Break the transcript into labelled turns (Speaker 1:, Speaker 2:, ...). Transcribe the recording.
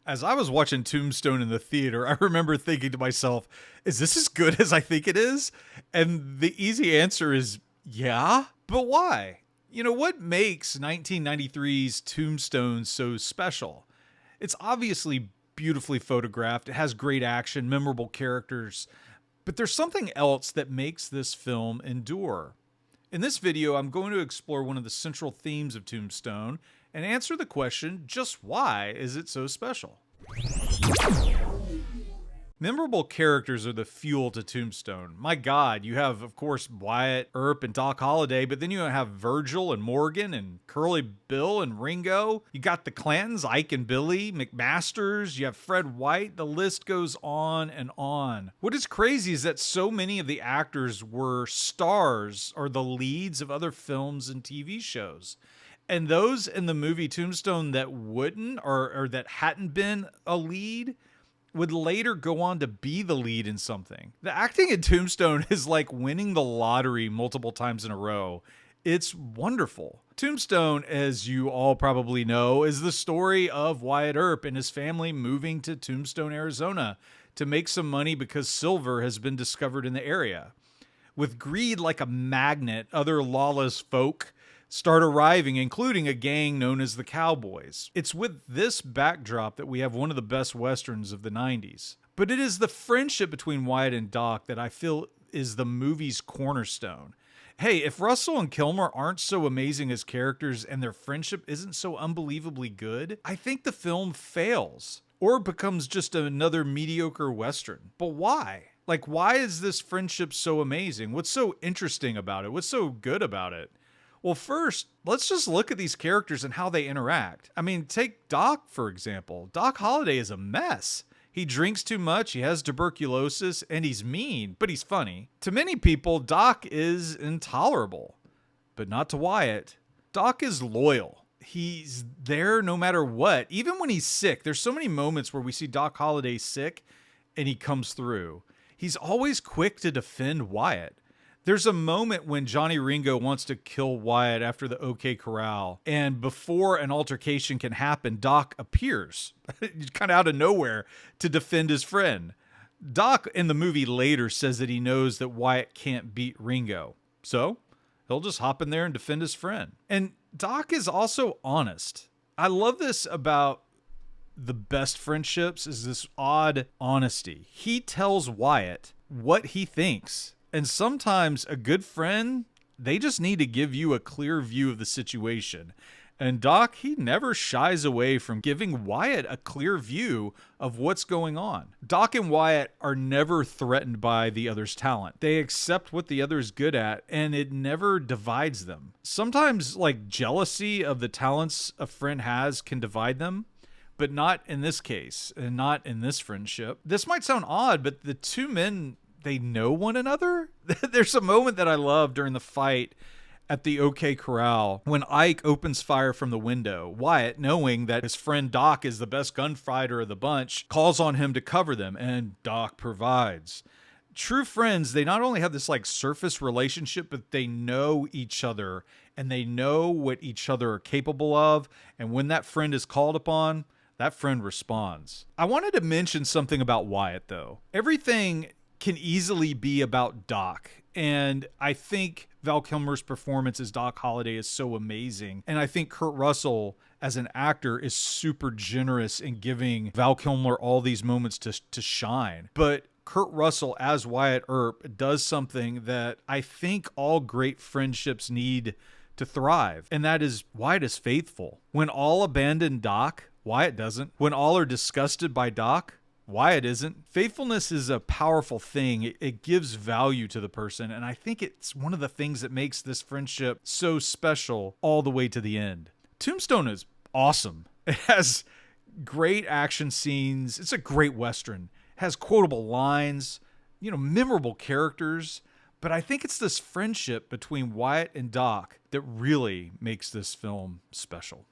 Speaker 1: As I was watching Tombstone in the theater, I remember thinking to myself, is this as good as I think it is? And the easy answer is yeah, but why? What makes 1993's Tombstone so special? It's obviously beautifully photographed, it has great action, memorable characters, but there's something else that makes this film endure. In this video, I'm going to explore one of the central themes of Tombstone and answer the question, just why is it so special? Memorable characters are the fuel to Tombstone. My God, you have, of course, Wyatt Earp and Doc Holliday, but then you have Virgil and Morgan and Curly Bill and Ringo. You got the Clantons, Ike and Billy, McMasters, you have Fred White, the list goes on and on. What is crazy is that so many of the actors were stars or the leads of other films and TV shows. And those in the movie Tombstone that wouldn't or that hadn't been a lead would later go on to be the lead in something. The acting in Tombstone is like winning the lottery multiple times in a row. It's wonderful. Tombstone, as you all probably know, is the story of Wyatt Earp and his family moving to Tombstone, Arizona to make some money because silver has been discovered in the area. With greed like a magnet, other lawless folk start arriving, including a gang known as the Cowboys. It's with this backdrop that we have one of the best westerns of the 90s. But it is the friendship between Wyatt and Doc that I feel is the movie's cornerstone. Hey, if Russell and Kilmer aren't so amazing as characters and their friendship isn't so unbelievably good, I think the film fails or becomes just another mediocre western. But why? Why is this friendship so amazing? What's so interesting about it? What's so good about it? Well, first, let's just look at these characters and how they interact. I mean, take Doc, for example. Doc Holliday is a mess. He drinks too much, he has tuberculosis, and he's mean, but he's funny. To many people, Doc is intolerable, but not to Wyatt. Doc is loyal. He's there no matter what. Even when he's sick, there's so many moments where we see Doc Holliday sick, and he comes through. He's always quick to defend Wyatt. There's a moment when Johnny Ringo wants to kill Wyatt after the OK Corral, and before an altercation can happen, Doc appears, kind of out of nowhere, to defend his friend. Doc in the movie later says that he knows that Wyatt can't beat Ringo, so he'll just hop in there and defend his friend. And Doc is also honest. I love this about the best friendships, is this odd honesty. He tells Wyatt what he thinks. And sometimes a good friend, they just need to give you a clear view of the situation. And Doc, he never shies away from giving Wyatt a clear view of what's going on. Doc and Wyatt are never threatened by the other's talent. They accept what the other is good at, and it never divides them. Sometimes, jealousy of the talents a friend has can divide them, but not in this case, and not in this friendship. This might sound odd, but the two men, they know one another. There's a moment that I love during the fight at the OK Corral when Ike opens fire from the window. Wyatt, knowing that his friend Doc is the best gunfighter of the bunch, calls on him to cover them, and Doc provides. True friends, they not only have this surface relationship, but they know each other and they know what each other are capable of. And when that friend is called upon, that friend responds. I wanted to mention something about Wyatt, though. Everything can easily be about Doc. And I think Val Kilmer's performance as Doc Holliday is so amazing. And I think Kurt Russell as an actor is super generous in giving Val Kilmer all these moments to shine. But Kurt Russell as Wyatt Earp does something that I think all great friendships need to thrive. And that is Wyatt is faithful. When all abandon Doc, Wyatt doesn't. When all are disgusted by Doc, Wyatt isn't. Faithfulness is a powerful thing. It gives value to the person, and I think it's one of the things that makes this friendship so special all the way to the end. Tombstone is awesome. It has great action scenes. It's a great Western. It has quotable lines, memorable characters, but I think it's this friendship between Wyatt and Doc that really makes this film special.